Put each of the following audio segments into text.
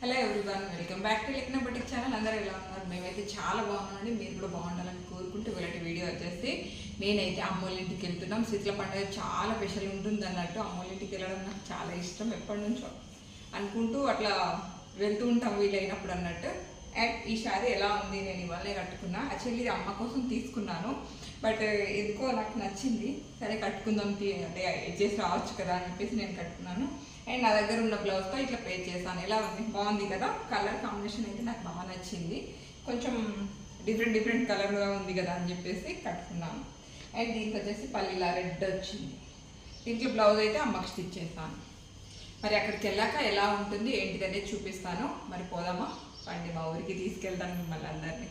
Hello everyone, welcome back to లెక్న boutique channel. అందరూ ఎలా ఉన్నారు? మేమైతే చాలా బాగున్నామండి. మీరు కూడా బాగుండాలని కోరుకుంటూ ఇలాంటి వీడియో వచ్చేసి నేనైతే అమ్మోళ్ళ ఇంటికి వెళ్తున్నాం. శీతల పండుగ చాలా స్పెషల్ ఉంటుంది అన్నట్టు. అమ్మోళ్ళ ఇంటికి వెళ్ళడం నాకు చాలా ఇష్టం, ఎప్పటి నుంచో అనుకుంటూ అట్లా వెళ్తూ ఉంటాం వీలైనప్పుడు అన్నట్టు. అండ్ ఈ శారీ ఎలా ఉంది, నేను ఇవాళే కట్టుకున్నా. యాక్చువల్లీ ఇది అమ్మ కోసం తీసుకున్నాను, బట్ ఎందుకో నాకు నచ్చింది. సరే కట్టుకుందాం, అంటే చేసి రావచ్చు కదా అని చెప్పేసి నేను కట్టుకున్నాను. అండ్ నా దగ్గర ఉన్న బ్లౌజ్తో ఇట్లా పే చేశాను. ఎలా ఉంది? బాగుంది కదా. కలర్ కాంబినేషన్ అయితే నాకు బాగా నచ్చింది. కొంచెం డిఫరెంట్ కలర్గా ఉంది కదా అని చెప్పేసి కట్టుకున్నాను. అండ్ దీనికి వచ్చేసి పల్లీలా రెడ్ వచ్చింది. దీంట్లో బ్లౌజ్ అయితే అమ్మకి స్టిచ్ చేస్తాను. మరి అక్కడికి వెళ్ళాక ఎలా ఉంటుంది ఏంటిది అనేది చూపిస్తాను. మరి పోదామా పండి, మా ఊరికి తీసుకెళ్తాను మిమ్మల్ని అందరినీ.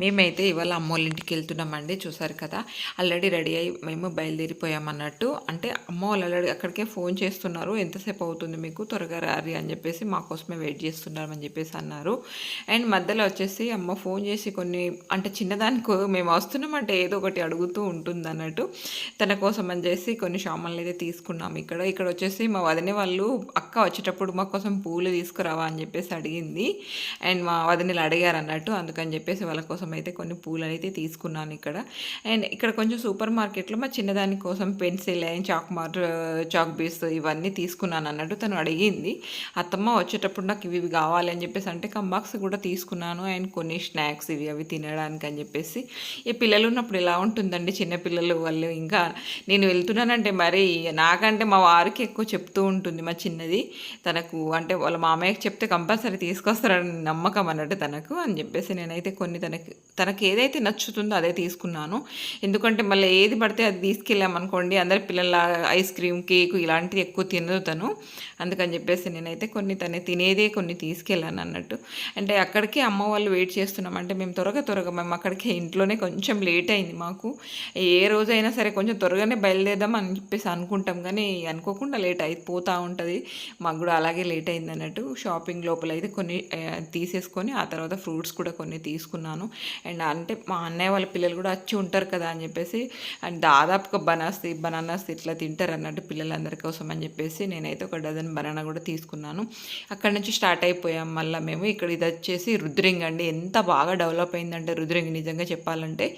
మేమైతే ఇవాళ అమ్మోళ్ళ ఇంటికి వెళ్తున్నామండి. చూసారు కదా, ఆల్రెడీ రెడీ అయ్యి మేము బయలుదేరిపోయామన్నట్టు. అంటే అమ్మ వాళ్ళు ఆల్రెడీ అక్కడికే ఫోన్ చేస్తున్నారు, ఎంతసేపు అవుతుంది మీకు, త్వరగా రారి అని చెప్పేసి మా కోసమే వెయిట్ చేస్తున్నారని చెప్పేసి అన్నారు. అండ్ మధ్యలో వచ్చేసి అమ్మ ఫోన్ చేసి కొన్ని అంటే చిన్నదానికి మేము వస్తున్నామంటే ఏదో ఒకటి అడుగుతూ ఉంటుంది అన్నట్టు. తన కోసం అని చేసి కొన్ని సామాన్లు అయితే తీసుకున్నాము. ఇక్కడ వచ్చేసి మా వదిన వాళ్ళు అక్క వచ్చేటప్పుడు మా కోసం పూలు తీసుకురావా అని చెప్పేసి అడిగింది. అండ్ మా వదినలు అడిగారు అన్నట్టు, అందుకని చెప్పేసి వాళ్ళ కోసం అయితే కొన్ని పూలు అయితే తీసుకున్నాను ఇక్కడ. అండ్ ఇక్కడ కొంచెం సూపర్ మార్కెట్లో మా చిన్నదాని కోసం పెన్సిల్ అండ్ చాక్ బీస్ ఇవన్నీ తీసుకున్నాను అన్నట్టు. తను అడిగింది, అత్తమ్మ వచ్చేటప్పుడు నాకు ఇవి కావాలి అని చెప్పేసి అంటే కంబాక్స్ కూడా తీసుకున్నాను. అండ్ కొన్ని స్నాక్స్ అవి తినడానికి అని చెప్పేసి. ఈ పిల్లలు ఉన్నప్పుడు ఎలా ఉంటుందండి, చిన్నపిల్లలు వాళ్ళు. ఇంకా నేను వెళ్తున్నానంటే మరి నాకంటే మా వారికి ఎక్కువ చెప్తూ ఉంటుంది మా చిన్నది. తనకు అంటే వాళ్ళ మామయ్యకి చెప్తే కంపల్సరీ తీసుకొస్తారని నమ్మకం అన్నట్టు తనకు అని చెప్పేసి నేనైతే కొన్ని తనకి ఏదైతే నచ్చుతుందో అదే తీసుకున్నాను. ఎందుకంటే మళ్ళీ ఏది పడితే అది తీసుకెళ్ళామనుకోండి, అందరి పిల్లల ఐస్ క్రీమ్, కేకు ఇలాంటివి ఎక్కువ తినదు తను. అందుకని చెప్పేసి నేనైతే తను తినేదే కొన్ని తీసుకెళ్ళాను అన్నట్టు. అంటే అక్కడికి అమ్మ వాళ్ళు వెయిట్ చేస్తున్నాం. అంటే మేము త్వరగా మేము అక్కడికి ఇంట్లోనే కొంచెం లేట్ అయింది మాకు. ఏ రోజైనా సరే కొంచెం త్వరగానే బయలుదేరదాం అని చెప్పేసి అనుకుంటాం, కానీ అనుకోకుండా లేట్ అయిపోతూ ఉంటుంది. మాకు కూడా అలాగే లేట్ అయింది అన్నట్టు. షాపింగ్ లోపల అయితే కొన్ని తీసేసుకొని ఆ తర్వాత ఫ్రూట్స్ కూడా కొన్ని తీసుకున్నాను. అండ్ అంటే మా అన్నయ్య వాళ్ళ పిల్లలు కూడా వచ్చి ఉంటారు కదా అని చెప్పేసి, అండ్ దాదాపుగా బనానాస్ ఇట్లా తింటారు అన్నట్టు పిల్లలందరి కోసం అని చెప్పేసి నేనైతే ఒక డజన్ బనానా కూడా తీసుకున్నాను. అక్కడ నుంచి స్టార్ట్ అయిపోయాం మళ్ళీ మేము. ఇక్కడ ఇది వచ్చేసి రుద్రింగ్ అండి. ఎంత బాగా డెవలప్ అయిందంటే రుద్రింగ్ నిజంగా చెప్పాలంటే.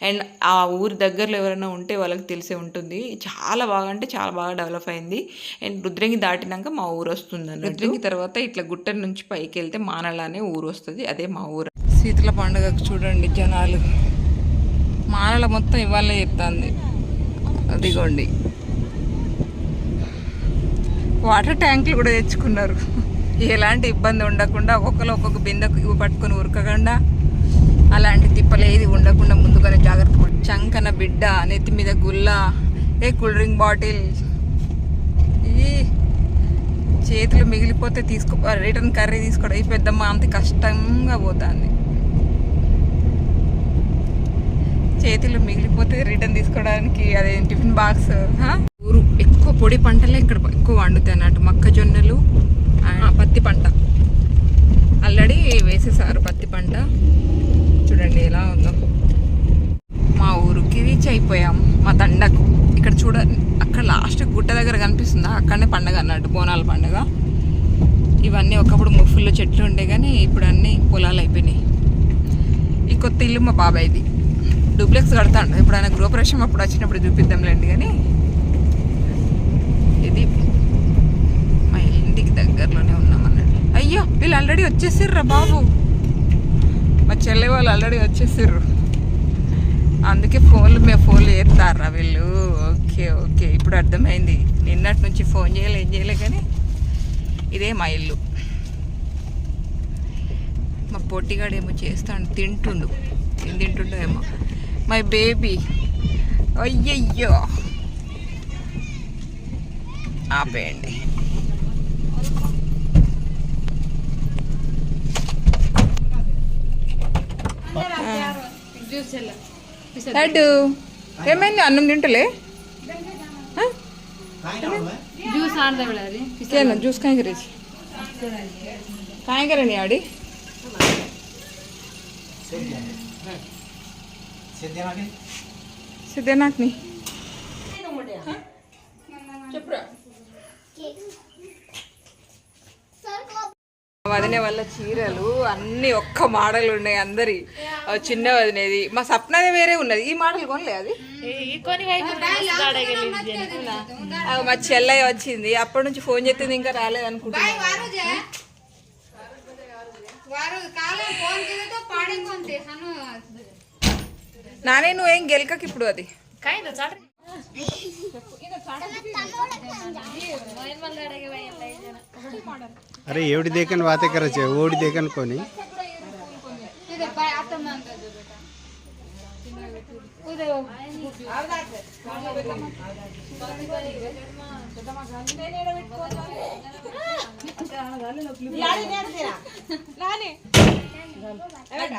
అండ్ ఆ ఊరి దగ్గరలో ఎవరైనా ఉంటే వాళ్ళకి తెలిసే ఉంటుంది, చాలా బాగా అంటే చాలా బాగా డెవలప్ అయింది. అండ్ రుద్రింగి దాటినాక మా ఊరు వస్తుంది అన్నట్టు. రుద్రింగి తర్వాత ఇట్లా గుట్ట నుంచి పైకి వెళ్తే మానలానే ఊరు వస్తుంది, అదే మా ఊరు. శీతల పండుగకు చూడండి జనాలు, మానల మొత్తం ఇవాళ చెప్తుంది. అదిగోండి వాటర్ ట్యాంకులు కూడా తెచ్చుకున్నారు, ఎలాంటి ఇబ్బంది ఉండకుండా. ఒక్కొక్క బిందెకు పట్టుకొని ఉరకకుండా, అలాంటి తిప్పలేది ఉండకుండా ముందుగానే జాగ్రత్త పడి. చంకన బిడ్డ, నెత్తి మీద గుల్ల, కూల్ డ్రింక్ బాటిల్, ఈ చేతులు మిగిలిపోతే రిటర్న్ కర్రీ తీసుకోవడం. ఈ పెద్దమ్మ అంత కష్టంగా పోతుంది, చేతులు మిగిలిపోతే రిటర్న్ తీసుకోవడానికి. అదే టిఫిన్ బాక్స్. ఊరు ఎక్కువ పొడి పంటలే ఇక్కడ ఎక్కువ వండుతాయి అన్నట్టు. మొక్కజొన్నలు, పత్తి పంట ఆల్రెడీ వేసేసారు. పత్తి పంట చూడండి ఎలా ఉందో. మా ఊరికి రీచ్ అయిపోయాం, మా తండకు. ఇక్కడ చూడండి, అక్కడ లాస్ట్ గుట్ట దగ్గర కనిపిస్తుందా, అక్కడనే పండగ అన్నట్టు, బోనాల పండుగ. ఇవన్నీ ఒకప్పుడు ముఫుల్లో చెట్లు ఉండే, కానీ ఇప్పుడు అన్నీ పొలాలు అయిపోయినాయి. ఈ కొత్త ఇల్లు మా బాబాయ్ది, డూప్లెక్స్ కడతాడు. ఇప్పుడు ఆయన గృహప్రవేశం అప్పుడు వచ్చినప్పుడు చూపిద్దాంలేండి. కానీ ఇది మా ఇంటికి దగ్గరలోనే ఉన్నాం అన్నట్టు. అయ్యో వీళ్ళు ఆల్రెడీ వచ్చేసిర్రా బాబు, మా చెల్లె వాళ్ళు ఆల్రెడీ వచ్చేసిర్రు. అందుకే ఫోన్లు చేస్తారా వీళ్ళు. ఓకే ఇప్పుడు అర్థమైంది. నిన్నటి నుంచి ఫోన్ ఏం చేయలే కానీ ఇదే మా ఇల్లు. మా పొట్టిగాడేమో చేస్తాడు, తింటుండు. ఏం తింటుండో ఏమో మై బేబీ. అయ్యయ్యో ఆపేయండి. లడ్డు ఏమైంది, అన్నం తింటలే? జ్యూస్ కాయగరని ఆడి సిద్ధేనాక్ని చెప్పురా. వదినే వాళ్ళ చీరలు అన్ని ఒక్క మోడల్ ఉన్నాయి అందరి. చిన్న వదినేది, మా సప్నదే వేరే ఉన్నది. ఈ మోడల్ కొనలే అది. మా చెల్లయ్య వచ్చింది, అప్పటి నుంచి ఫోన్ చేస్తుంది, ఇంకా రాలేదు అనుకుంటున్నా. నానే నువ్వేం గెలకకి ఇప్పుడు అది. अरे एवढी देखन बातें करायचे ओढी देखन कोणी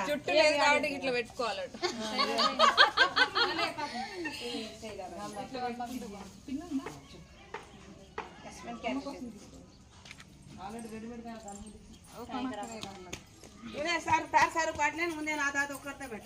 జుట్టు లేదు కాబట్టి ఇట్లా పెట్టుకోవాలట. ಮುಂದೆ ಬೇಟ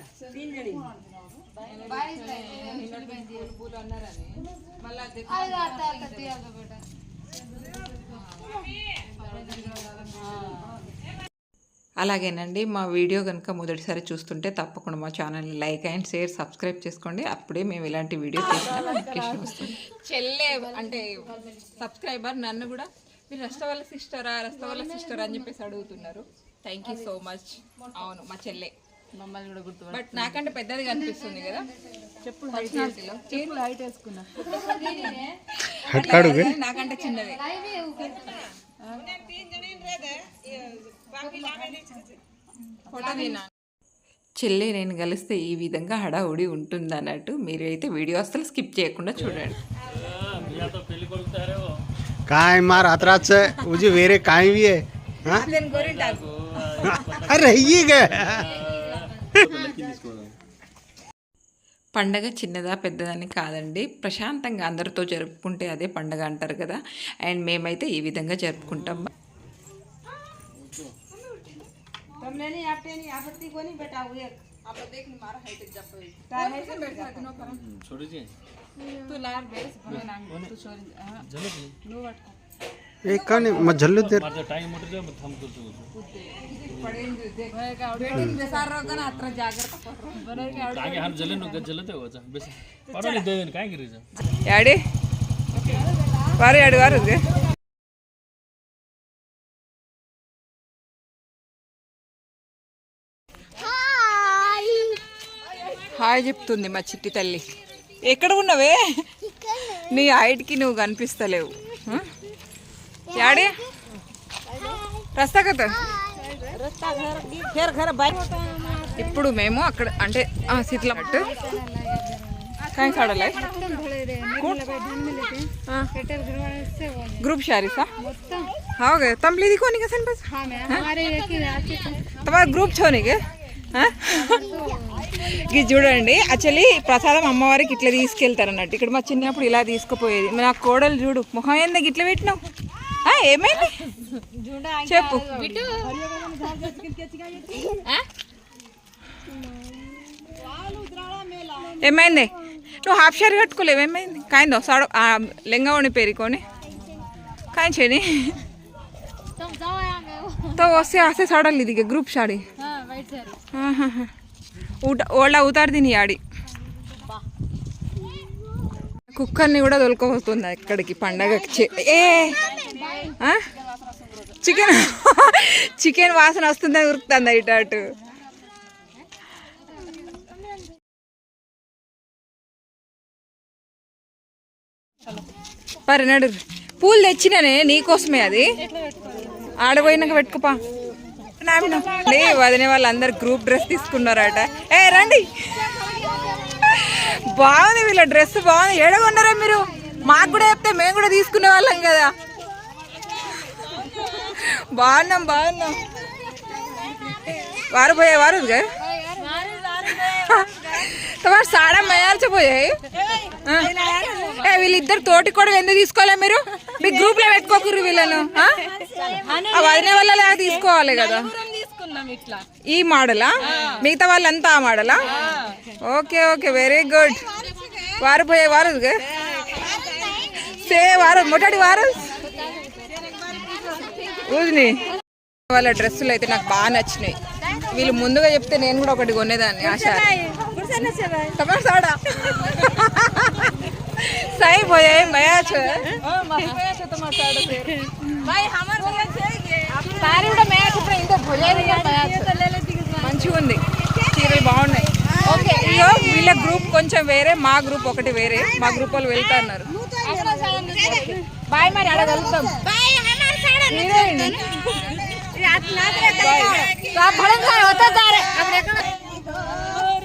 అలాగేనండి, మా వీడియో కనుక మొదటిసారి చూస్తుంటే తప్పకుండా మా ఛానల్ని లైక్ అండ్ షేర్ సబ్స్క్రైబ్ చేసుకోండి. అప్పుడే మేము ఇలాంటి వీడియో చేసిన నోటిఫికేషన్ వస్తుంది. చెల్లె అంటే సబ్స్క్రైబర్ నన్ను కూడా మీరు రస్తవల్ల సిస్టరా అని చెప్పేసి అడుగుతున్నారు. Thank you so much. అవును, మా చెల్లె మమ్మల్ని కూడా గుర్తు, బట్ నాకంటే పెద్దది కనిపిస్తుంది కదా. చెప్పులు హైట్ వేసుకున్నా, నాకంటే చిన్నది. చెల్లె నేను కలిస్తే ఈ విధంగా హడావుడి ఉంటుంది అన్నట్టు. మీరు అయితే వీడియో అసలు స్కిప్ చేయకుండా చూడండి. काय मार हातराच उजी वेरे काय भी है अरे ये పండగ చిన్నదా పెద్దదని కాదండి, ప్రశాంతంగా అందరితో జరుపుకుంటే అదే పండగ అంటారు కదా. అండ్ మేమైతే ఈ విధంగా జరుపుకుంటాం. झल्लू యాడే వారు యాడు వారు హాయ్ చెప్తుంది మా చిట్టి తల్లి. ఎక్కడ ఉన్నవే? నీ హైట్కి నువ్వు కనిపిస్తలేవు. యాడే రస్తా కదా. ఇప్పుడు మేము అక్కడ అంటే శీతల పట్టు काय काढायला ग्रुप शारीसा हो गे तंबली दी कोणी कसन बस तुम्हारा ग्रुप छोने गे ఇది చూడండి. యాక్చువల్లీ ప్రసాదం అమ్మవారికి ఇట్లా తీసుకెళ్తారు అన్నట్టు. ఇక్కడ మా చిన్నప్పుడు ఇలా తీసుకుపోయేది. నా కోడలు చూడు మొహం ఏంది ఇట్లా పెట్టినావు, ఏమైంది చెప్పు. ఏమైంది? నువ్వు హాఫ్ షారీ కట్టుకోలేవు, ఏమైంది? కాయిందో సాడో లెంగా ఉండి పేరుకొని కాయించేని तो वैसे ऐसे साड़ा ली थी ग्रुप साड़ी ఓళ్ళ ఉతారు తిని ఆడి కుక్కర్ని కూడా తొలుకోపోతుంది ఇక్కడికి పండగకి. చికెన్ చికెన్ వాసన వస్తుందని ఉరుకుతుంది ఇటు అటు. పరి నడు పూలు తెచ్చినానే నీకోసమే, అది ఆడపోయినాక పెట్టుకోపా. వదిన వాళ్ళందరు గ్రూప్ డ్రెస్ తీసుకున్నారట. రండి, బాగుంది వీళ్ళ డ్రెస్ బాగుంది. ఏడగొన్నారా మీరు? మాకు కూడా చెప్తే మేము కూడా తీసుకునే వాళ్ళం కదా. బాగున్నాం వారు పోయేవారు तुम्हारा साड़ा मयार से పోయాయి. వీళ్ళిద్దరు తోటి కూడా ఎందుకు తీసుకోలే మీరు? మీ గ్రూప్ లో పెట్టుకోకూరు వీళ్ళను. వదిన వల్ల తీసుకోవాలి కదా. ఈ మోడలా? మిగతా వాళ్ళంతా ఆ మోడలా? Okay okay very good. వారు పోయేవారు సే వారు మొట్టడి వారు ఊదిని వాళ్ళ డ్రెస్సులు అయితే నాకు బాగా నచ్చినాయి. వీళ్ళు ముందుగా చెప్తే నేను కూడా ఒకటి కొనేదాన్ని. ఆశ सही भैया भैया మంచిగా ఉంది. చీరలు బాగున్నాయి. ఓకే ఇగో వీళ్ళ గ్రూప్ కొంచెం వేరే, మా గ్రూప్ ఒకటి వేరే. మా గ్రూప్ వాళ్ళు వెళ్తా అన్నారు. బాయ్ మరి అడగలుగుతాం.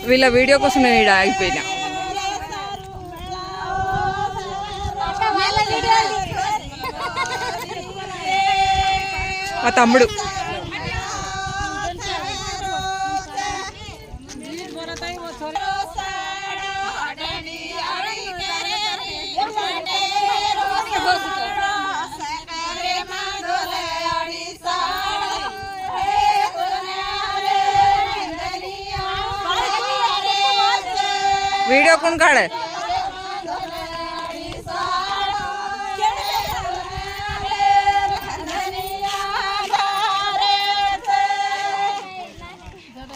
వీళ్ళ వీడియో కోసం నేను ఇక్కడ ఆగిపోయినా. మా తమ్ముడు वीडियो कौन काढ़े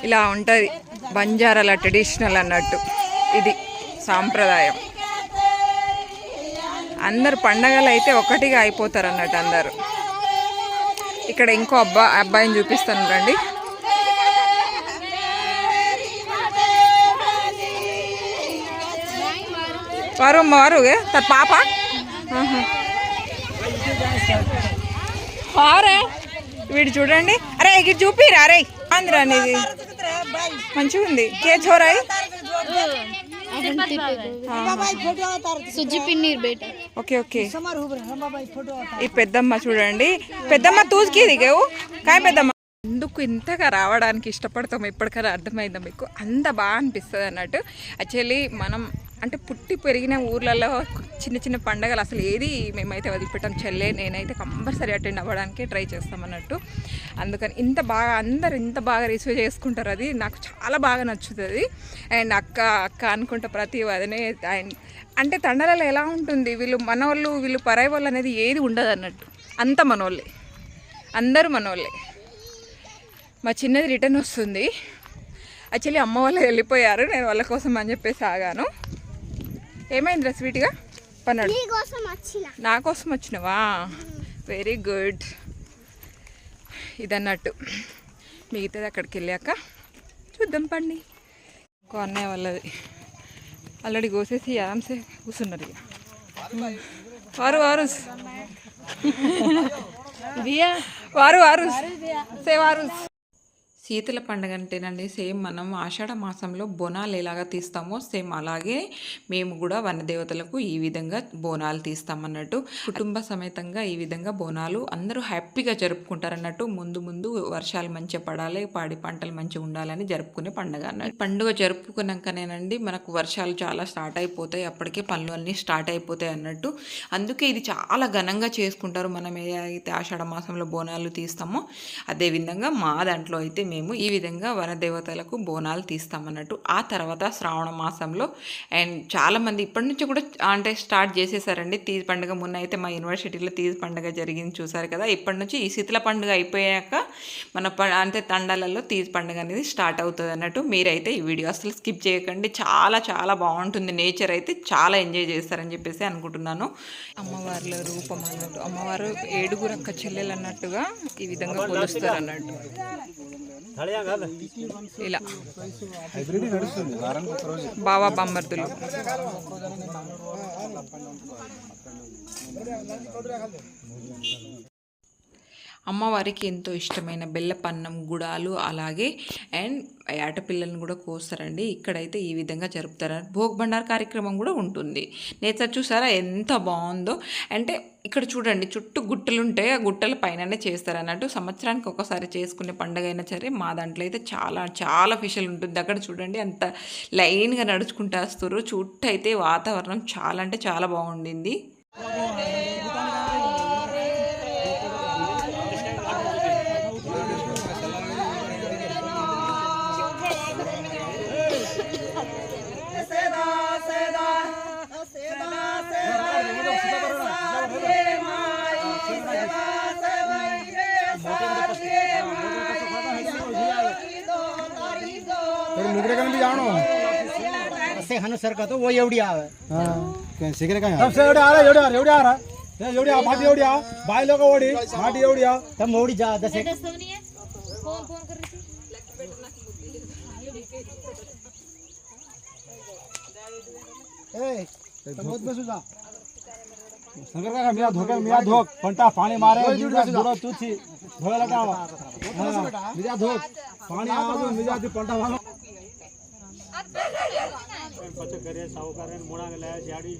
ఇలా ఉంటుంది బంజారాల ట్రెడిషనల్ అన్నట్టు. ఇది సాంప్రదాయం. అందరు పండగలు అయితే ఒకటిగా అయిపోతారు అన్నట్టు అందరు. ఇక్కడ ఇంకో అబ్బాయిని చూపిస్తాను రండి. వారు వారు తన పాప అరే వీడు చూడండి. అరే ఇది చూపిరా. అరే ఆంధ్ర అనేది మంచిగా ఉంది. కే చోరాయి ఓకే ఓకే. ఈ పెద్దమ్మ చూడండి. పెద్దమ్మ తూసుకేది కాయ పెద్దమ్మ. ఎందుకు ఇంతగా రావడానికి ఇష్టపడతాం ఎప్పటికైనా అర్థమైందా మీకు? అంత బాగా అనిపిస్తుంది అన్నట్టు. యాక్చువల్లీ మనం అంటే పుట్టి పెరిగిన ఊర్లలో చిన్న చిన్న పండగలు అసలు ఏది మేమైతే వదిలిపెట్టాం. చెల్లె నేనైతే కంపల్సరీ అటెండ్ అవ్వడానికి ట్రై చేస్తామన్నట్టు. అందుకని ఇంత బాగా అందరు ఇంత బాగా రిసీవ్ చేసుకుంటారు. అది నాకు చాలా బాగా నచ్చుతుంది. అండ్ అక్క అక్క అనుకుంటా ప్రతి వదనే. అండ్ అంటే తండలలో ఎలా ఉంటుంది, వీళ్ళు మనోళ్ళు వీళ్ళు పరాయి వాళ్ళు అనేది ఏది ఉండదు అన్నట్టు. అంత మనోళ్ళే, అందరూ మనోళ్ళే. మా చిన్నది రిటర్న్ వస్తుంది. యాక్చువల్లీ అమ్మ వాళ్ళు వెళ్ళిపోయారు. నేను వాళ్ళ కోసం అని చెప్పేసి ఆగాను. ఏమైందిరా స్వీట్గా పన్నాడు? నా కోసం వచ్చినవా? Very good. ఇదన్నట్టు మిగతాది అక్కడికి వెళ్ళాక చూద్దాం పండి. ఇంకో అన్నయ్య వాళ్ళది ఆల్రెడీ కోసేసి ఆరామ్సే కూర్చున్నారు. ఇక వారు వారు వారు వారు సే వారు. శీతల పండుగ అంటేనండి సేమ్ మనం ఆషాఢ మాసంలో బోనాలు ఎలాగా తీస్తామో సేమ్ అలాగే మేము కూడా వనదేవతలకు ఈ విధంగా బోనాలు తీస్తామన్నట్టు. కుటుంబ సమేతంగా ఈ విధంగా బోనాలు అందరూ హ్యాపీగా జరుపుకుంటారన్నట్టు. ముందు ముందు వర్షాలు మంచిగా పడాలి, పాడి పంటలు మంచిగా ఉండాలని జరుపుకునే పండుగ అన్నట్టు. పండుగ జరుపుకున్నాకనేనండి మనకు వర్షాలు చాలా స్టార్ట్ అయిపోతాయి. అప్పటికే పనులు అన్నీ స్టార్ట్ అయిపోతాయి అన్నట్టు. అందుకే ఇది చాలా ఘనంగా చేసుకుంటారు. మనం ఏదైతే ఆషాఢ మాసంలో బోనాలు తీస్తామో అదేవిధంగా మా దాంట్లో అయితే మేము ఈ విధంగా వనదేవతలకు బోనాలు తీస్తామన్నట్టు. ఆ తర్వాత శ్రావణ మాసంలో అండ్ చాలామంది ఇప్పటి నుంచి కూడా అంటే స్టార్ట్ చేసేసారండి తీజ్ పండుగ. మొన్న అయితే మా యూనివర్సిటీలో తీజ్ పండుగ జరిగింది చూసారు కదా. ఇప్పటి నుంచి ఈ శీతల పండుగ అయిపోయాక మన అంటే తండాలలో తీజ్ పండుగ అనేది స్టార్ట్ అవుతుంది అన్నట్టు. మీరైతే ఈ వీడియో అసలు స్కిప్ చేయకండి. చాలా చాలా బాగుంటుంది. నేచర్ అయితే చాలా ఎంజాయ్ చేస్తారని చెప్పేసి అనుకుంటున్నాను. అమ్మవార్ల రూపం అన్నట్టు. అమ్మవారు 7 అక్క చెల్లెలు అన్నట్టుగా ఈ విధంగా కొలుస్తారు అన్నట్టు. ఇలా బావా బామ్మర్దులు. అమ్మవారికి ఎంతో ఇష్టమైన బెల్లపన్నం, గుడాలు అలాగే అండ్ ఆటపిల్లలను కూడా కోస్తారండి. ఇక్కడైతే ఈ విధంగా జరుపుతారు. భోగ్ బండార్ కార్యక్రమం కూడా ఉంటుంది. నేచర్ చూసారా ఎంత బాగుందో. అంటే ఇక్కడ చూడండి చుట్టూ గుట్టలు ఉంటాయి. ఆ గుట్టల పైననే చేస్తారు అన్నట్టు. సంవత్సరానికి ఒకసారి చేసుకునే పండుగ అయినా సరే మా దాంట్లో అయితే చాలా చాలా ఫిషల్ ఉంటుంది. అక్కడ చూడండి అంత లైన్గా నడుచుకుంటూ వస్తారు. చుట్టూ అయితే వాతావరణం చాలా అంటే చాలా బాగుండింది. तिकडे का जाणो असे हनुसर का तो वो एवढी आवे सिगरे काय सबसे एवढे आ रहा एवढी आ माटी एवढी आ बाय लोक ओढी माटी एवढी आ तब मोड़ी जा दस एक ए बहुत बसू जा संगर का मिया धोक पंटा पाणी मारे दूर तुची धोळा टावा मिया धोक पाणी आजू मिया ती पंटा मारो પછી ઘરે સાહુકારે મોણા લાયા શિયાળી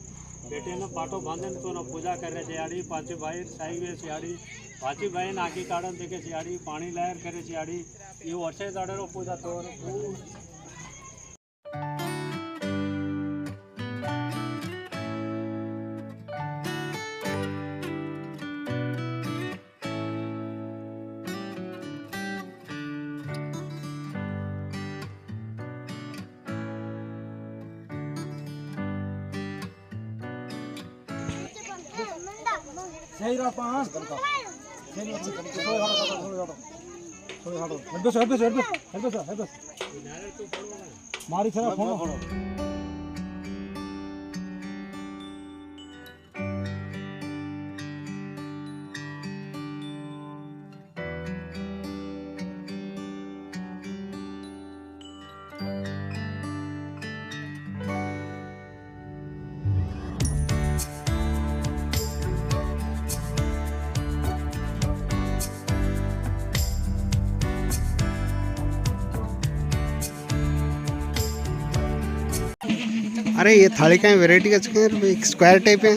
બેટીને પાટો બાંધીને તો પૂજા કરે શિયાળી પાછી ભાઈ સાઈવે શિયાળી પાછી ભાઈ નાખી કાઢન તે કે શિયાળી પાણી લાયર કરે શિયાળી એ વર્ષે દાડેરો પૂજા તો सही रहा पांच मारी छरा फोन अरे ये थाली का वेराइटी का स्क्वायर टाइप है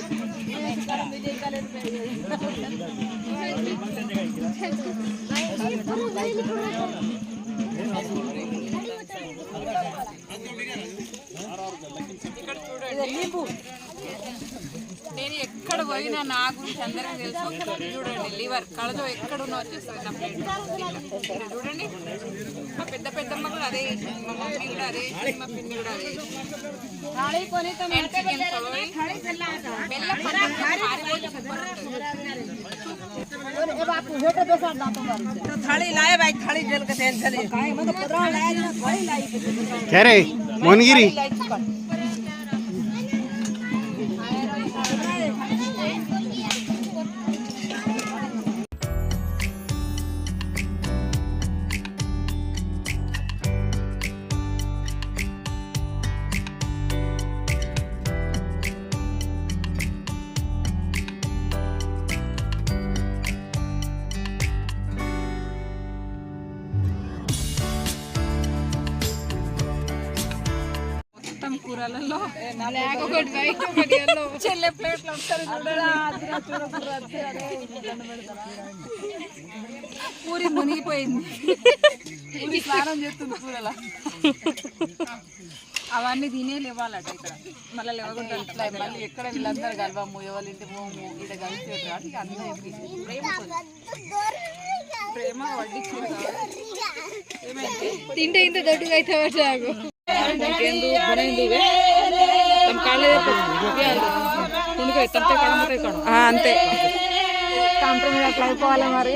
నేను ఎక్కడ పోయినా నా గురించి అందరికీ తెలుసు. చూడండి లివర్ కళ్ళతో ఎక్కడున్నా వచ్చేస్తుంది నా ప్లేట్. చూడండి మా పెద్ద పెద్దమ్మ కూడా అదే చేసింది, మా మమ్మీ కూడా అదే చేసింది, మా పిన్ని కూడా అదే చేసింది. And chicken కలవి, బెల్లం పన్నీర్ పారిపోయి సూపర్ ఉంటుంది. तो थाली लाए भाई थाली जल के तेल चले काय मतलब पदरा लाया ना थाली लाई क्या रे मोहनगिरी కూరలలో ఒకటి వైట్ ఒకటి ఎల్లో చెల్లె ప్లేట్లు ఒకసారి పూరి మునిగిపోయింది, పూరి స్నానం చేస్తుంది కూరల. అవన్నీ తినే లేవాలట ఇక్కడ, మళ్ళీ లేవకుండా మళ్ళీ ఎక్కడ వీళ్ళందరూ కలవము, ఎవరి ఇంటి పోము, ఇక్కడ కలిసి కాబట్టి అందరూ ప్రేమ వడ్డించారు. ఏమైంది తింటే ఇంత దొడ్డుగా అయితే నాకు అంతే కాంప్రమైజ్ అట్లా అయిపోవాలి మరి.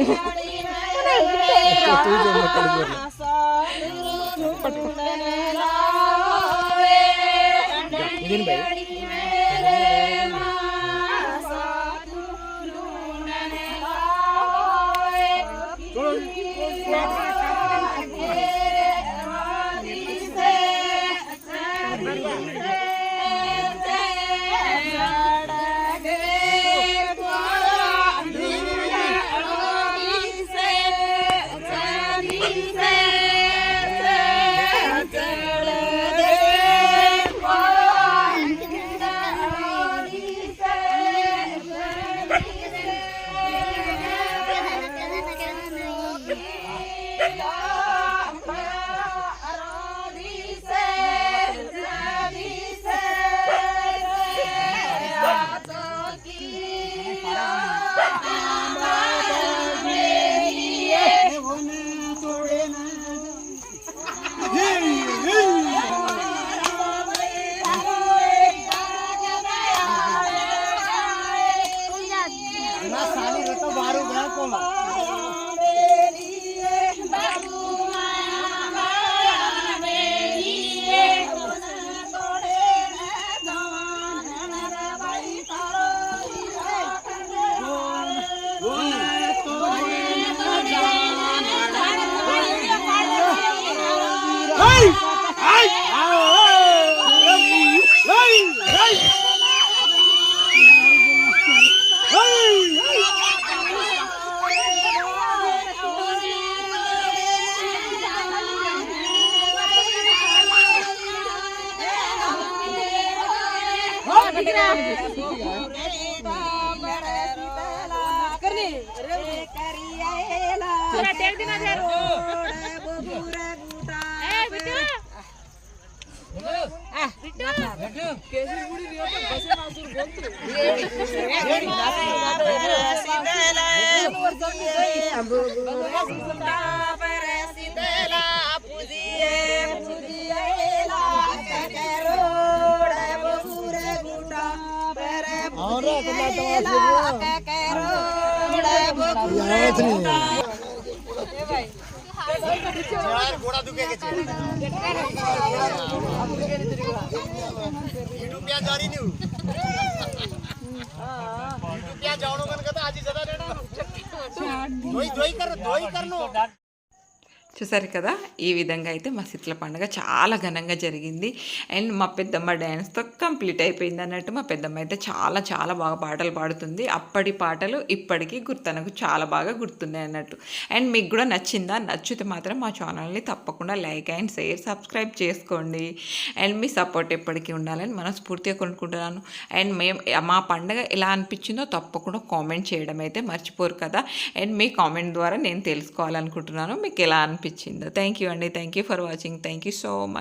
साली तो बारू गया को చూసారు కదా, ఈ విధంగా అయితే మా శీతల పండుగ చాలా ఘనంగా జరిగింది. అండ్ మా పెద్దమ్మ డ్యాన్స్తో కంప్లీట్ అయిపోయింది అన్నట్టు. మా పెద్దమ్మ అయితే చాలా చాలా బాగా పాటలు పాడుతుంది. అప్పటి పాటలు ఇప్పటికీ తనకు చాలా బాగా గుర్తున్నాయి అన్నట్టు. అండ్ మీకు కూడా నచ్చిందా? నచ్చితే మాత్రం మా ఛానల్ని తప్పకుండా లైక్ అండ్ షేర్ సబ్స్క్రైబ్ చేసుకోండి. అండ్ మీ సపోర్ట్ ఎప్పటికీ ఉండాలని మనస్ఫూర్తిగా కొనుక్కుంటున్నాను. అండ్ మా పండుగ ఎలా అనిపించిందో తప్పకుండా కామెంట్ చేయడం అయితే మర్చిపోరు కదా. అండ్ మీ కామెంట్ ద్వారా నేను తెలుసుకోవాలనుకుంటున్నాను మీకు ఎలా అనిపించిందో. థ్యాంక్ యూ అండి. Thank you for watching. Thank you so much.